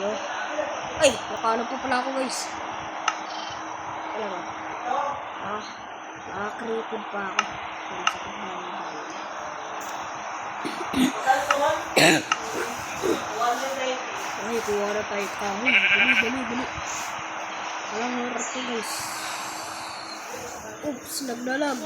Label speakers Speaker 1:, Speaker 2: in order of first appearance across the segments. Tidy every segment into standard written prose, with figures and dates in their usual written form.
Speaker 1: tayo. Ay, nakano pa pala ako guys. Wala ba? Creative pa ako. Ay, kuha na tayo kahoy. Dali. Walang horror to guys. Oops, naglalag.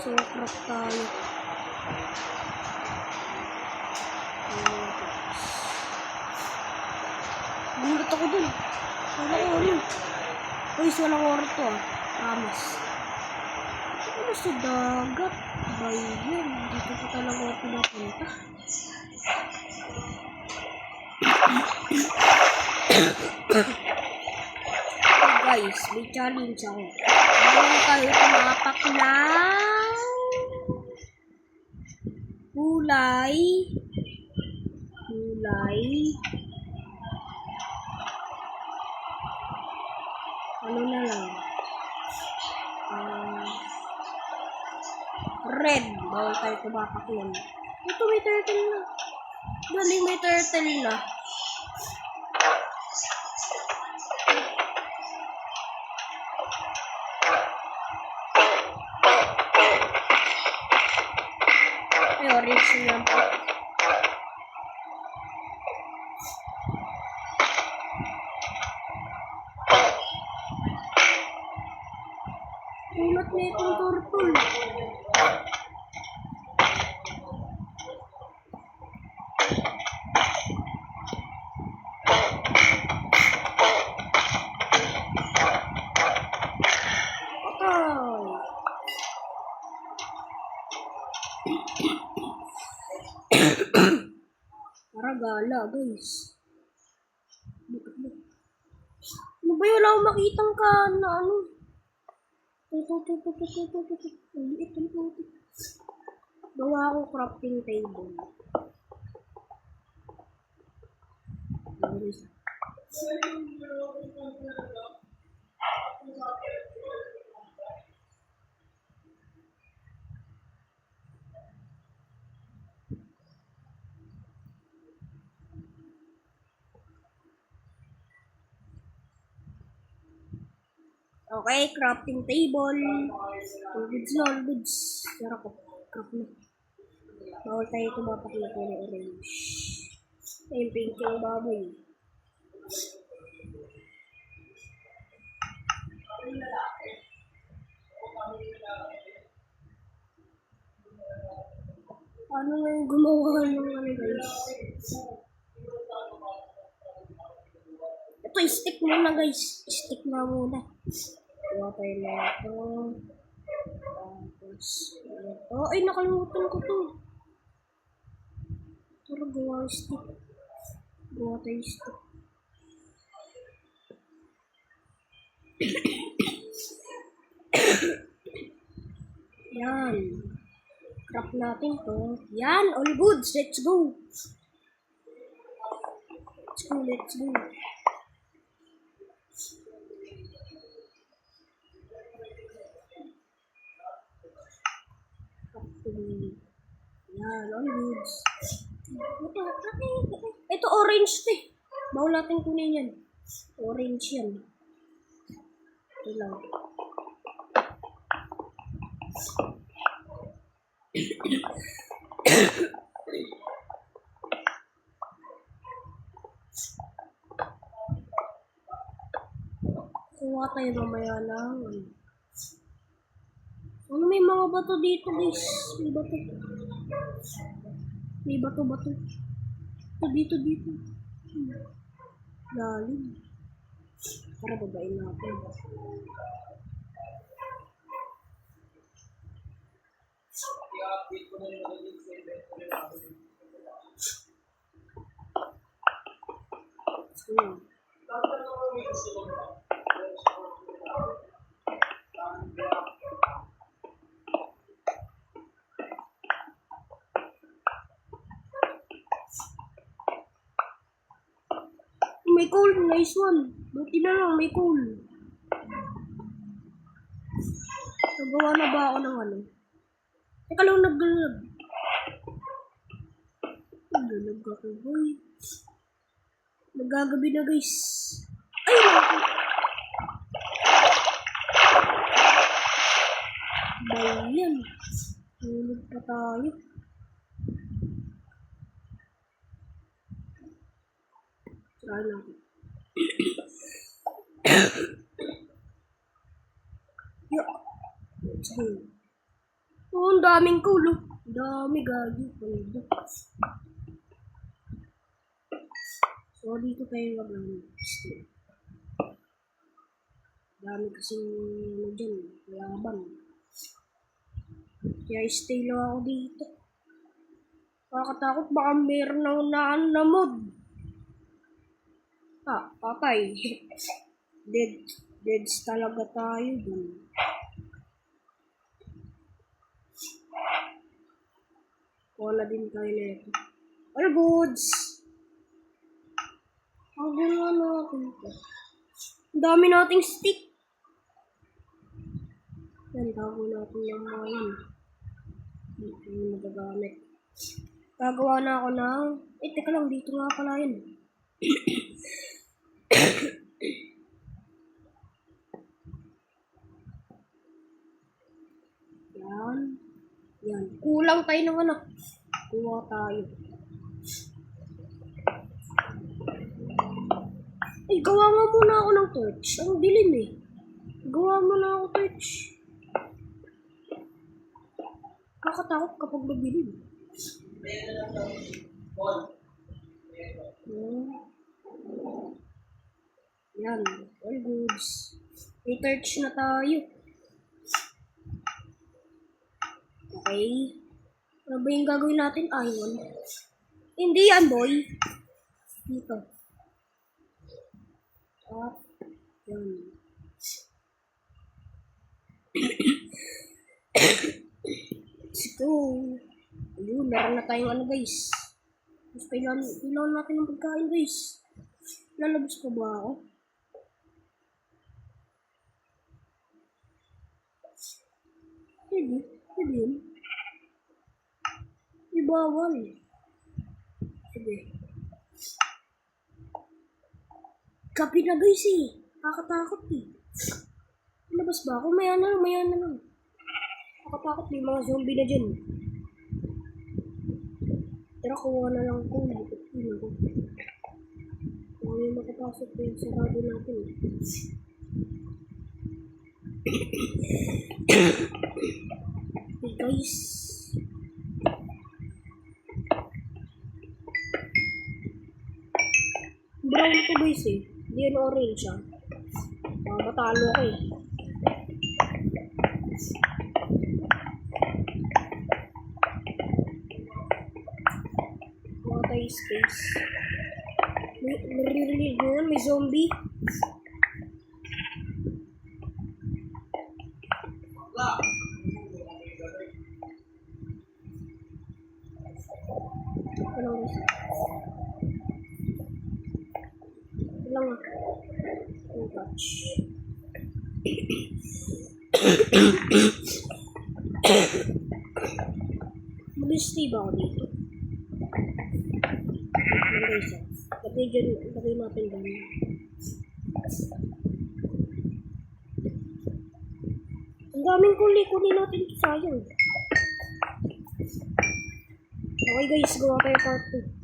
Speaker 1: So, crap tayo. Gulat ako dun. Walang oras. Guys, walang oras to ah. Promise. Ano sa dagat? Bayan. Dito pa talaga ako pinapunta. Hey guys, may challenge ako. Ngayon tayo tumapak ng kulay. Ano na lang? Red. Bawal tayo tumapak yan. Ito may turtle na. Dali, may turtle na. Ay, orange yan po. Ulat na itong turtle. Paragala, guys. Ano ba yun? Wala akong makitang ka na ano. Ito. Gawa akong crafting table. Okay, crafting table. All goods. Tara ko, craft na. Bawal tayo tumapak na kulay orange. Ayun, pink yung baboy. Ano nga yung gumawa ng ano guys? Ito, stick muna guys. Stick na muna. Gawa tayo na ito. Tapos, ito. Ay, nakalimutan ko to. Tara, gawa stick. Gawa tayo stick. Yan. Craft natin to. Yan, all goods. Let's go. Let's go. Yan, all goods. Ito orange to eh. Bawal natin kunin yan. Orange yan. Ito lang. Kuha tayo mamaya lang. Ano, may mga bato dito guys. May bato. Dito. Lalim. Para babain natin. May coal. Nice one. Buti na lang, may coal. Nagawa na ba ako ng ano? Teka lang, naglalag. Naglalag ako, boy. Nagagabi na, guys. Ay, naku. Bayan. Tulog pa tayo. Try natin. Yeah. Sige. Oh, ang daming cool, oh. Dami gagi. So, dito tayo mag-ano. Dami kasing ano dyan. Laban. Kaya stay lang ako dito. Nakakatakot baka meron na unaan na mod. Patay. Deads talaga tayo dun. Wala din tayo na ito. All goods! Ang ginawa natin ito. Ang dami nating stick. Yan, tago natin yung mga yan. Hindi yung magagamit. Gagawa na ako ng... teka lang, dito nga pala yun. Yan. Yan. Kulang tayo ng ano. Kuha tayo. Ay, gawa nga muna ako ng torch. Ang dilim eh. Gawa muna ako torch. Kakatakot kapag madilim. Yan. All goods. May torch na tayo. Okay. Ano ba yung gagawin natin? Iron. Hindi yan, boy. Dito. Yan. Let's go. Ayun, meron na tayong ano, guys. Mas kailangan natin ng pagkain, guys. Lalabas pa ba ako? Pwede yun. Ibawal. Sige. Kapi na, guys eh. Kakatakot eh. Labas ba ako? Maya na lang. Kakatakot, may mga zombie na dyan. Tara, kuha na lang ko. Kung may makapasok pa yung sarado natin. Okay, guys. Brown to, guys eh. Hindi yan orange ah. Matalo ako eh. Tayo space. Naririnig mo yun? May zombie. Lang ah. Oh gosh. Mag-stay ba ako dito? Lagay natin dyan. Ang daming kunin natin ito, sayang. Okay guys, gawa tayo part 2.